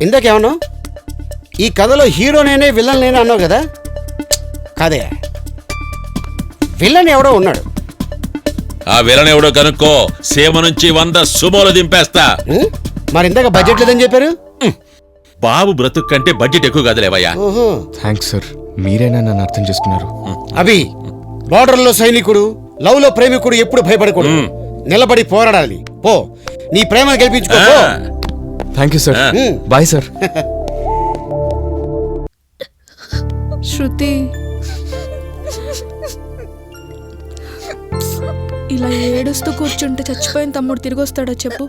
ఇందాకేమన్నావు? ఈ కథలో హీరో నేనే విలన్ నేనే అన్నావు కదా? కాదే, విలన్ ఎవడో ఉన్నాడు. ఆ విలన్ ఎవడో కనుక్కో, సీమ నుంచి 100 సుమోలు దింపేస్తా. మరి ఇందాక బడ్జెట్ లేదని చెప్పారు. బాబు బ్రతుకు కంటే బడ్జెట్ ఎక్కువ కదలేవయ్యా. థ్యాంక్స్ సార్, మీరైనా నన్ను అర్థం చేసుకున్నారు. అభి, బార్డర్లో సైనికుడు, లవ్ లో ప్రేమికుడు ఎప్పుడు భయపడకూడదు. నిలబడి పోరాడాలి. పో, నీ ప్రేమను గెలిపించుకో. Thank you sir. Bye sir. Shruti, ఇలా ఏడుస్తూ కూర్చుంటే చచ్చిపోయిన తమ్ముడు తిరిగి వస్తాడో చెప్పు.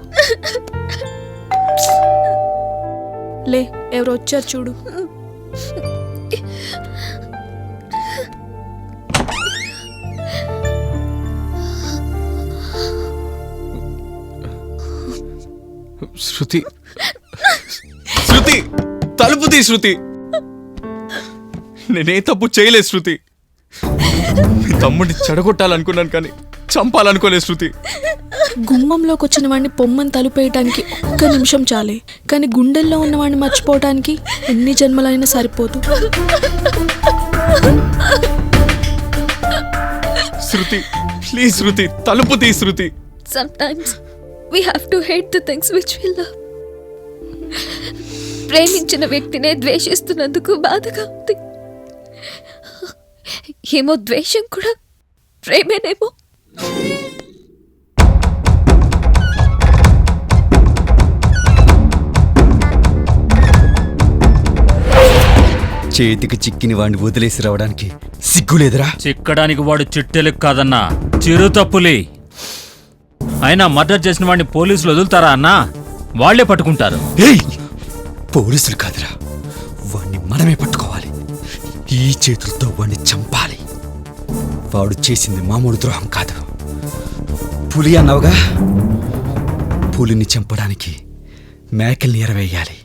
లే, ఎవరు వచ్చారు చూడు. శృతి, శృతి, తలుపు తీ శృతి. నేనే తప్పు చేయలేదు శృతి. మీ తమ్ముడిని చెడగొట్టాలనుకున్నాను కానీ చంపాలనుకోలేదు శృతి. గుమ్మంలోకి వచ్చిన వాడిని పొమ్మని తలుపేయటానికి 1 నిమిషం చాలే, కానీ గుండెల్లో ఉన్నవాడిని మర్చిపోవటానికి ఎన్ని జన్మలైనా సరిపోదు. శృతి, ప్లీజ్ శృతి, తలుపు తీ శృతి. Sometimes we have to hate the things which we love. ప్రేమించిన వ్యక్తినే ద్వేషిస్తున్నందుకు బాధగా ఉంది. ఏమో ద్వేషం కూడా ప్రేమేనేమో. చేతికి చిక్కిని వాడిని వదిలేసి రావడానికి సిగ్గులేదురా? చిక్కడానికి వాడు చిట్టెలకు కాదన్నా, చిరుతప్పులి. అయినా మర్డర్ చేసిన వాడిని పోలీసులు వదులుతారా అన్నా? వాళ్లే పట్టుకుంటారు. పోలీసులు కాదురా, వాడిని మనమే పట్టుకోవాలి. ఈ చేతులతో వాడిని చంపాలి. వాడు చేసింది మామూలు ద్రోహం కాదు. పులి అన్నావుగా, పులిని చంపడానికి మేకల్ని ఎరవేయాలి.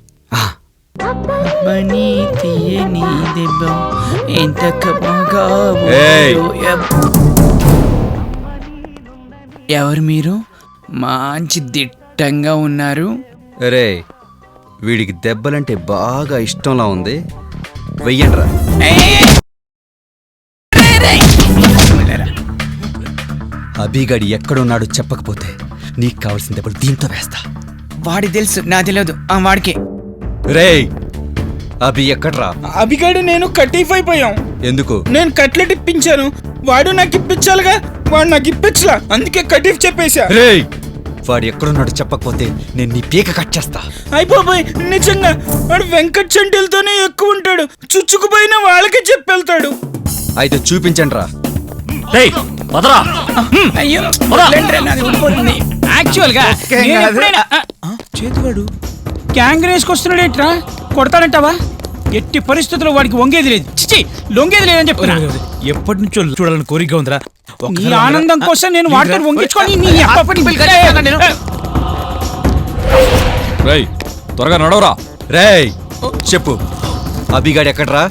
ఎవరు మీరు? మంచి దిట్టంగా ఉన్నారు. రే, వీడికి దెబ్బలంటే బాగా ఇష్టంలా ఉంది, వెయ్యండ్రా. అభిగాడి ఎక్కడున్నాడో చెప్పకపోతే నీకు కావాల్సిన దెబ్బలు దీంతో వేస్తా. వాడి తెలుసు, నా తెలియదు. వాడికి. రే, అభి ఎక్కడ్రా? అభిగాడు నేను కటీఫ్ అయిపోయాం. ఎందుకు? నేను కట్లెట్ ఇప్పించాను, వాడు నాకు ఇప్పించాలిగా. వాడు నాకు ఇప్పించలా, అందుకే కటీఫ్ చెప్పేశా. రే, వాడు ఎక్కడున్నాడో చెప్పకపోతే నేను నీ పీక కట్ చేస్తా. అయిపోయి నిజంగా వాడు వెంకట్ చంటిలతోనే ఎక్కువ ఉంటాడు. చుచ్చుకుపోయిన వాళ్ళకే చెప్పెళ్తాడు. అయితే చూపించండి రా. అయ్యో, యాక్చువల్ గా చేతువాడు గ్యాంగ్ రేసుకొస్తున్నాడు. ఏంట్రా, కొడతాడంటావా? ఎట్టి పరిస్థితుల్లో వాడికి వంగేది లేదు, చిచి లొంగేది లేదని చెప్తున్నా. ఎప్పటి నుంచో చూడాలని కోరిక ఉందిరా. నీ ఆనందం కోసం నేను వాటిని వంగించుకొని త్వరగా నడవరా. రేయ్, చెప్పు, అభిగాడు ఎక్కడ్రా?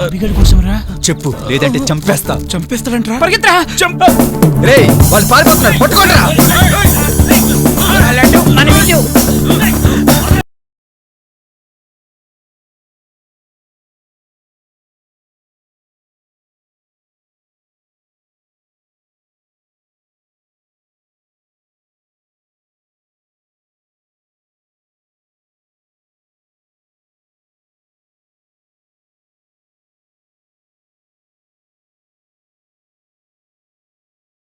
అభిగాడి కోసం రా చెప్పు, లేదంటే చంపేస్తా. చంపేస్తాడంట్రా, పరిగెత్తరా. రేయ్, వాళ్ళు పారిపోతున్నారు, పట్టుకోండిరా.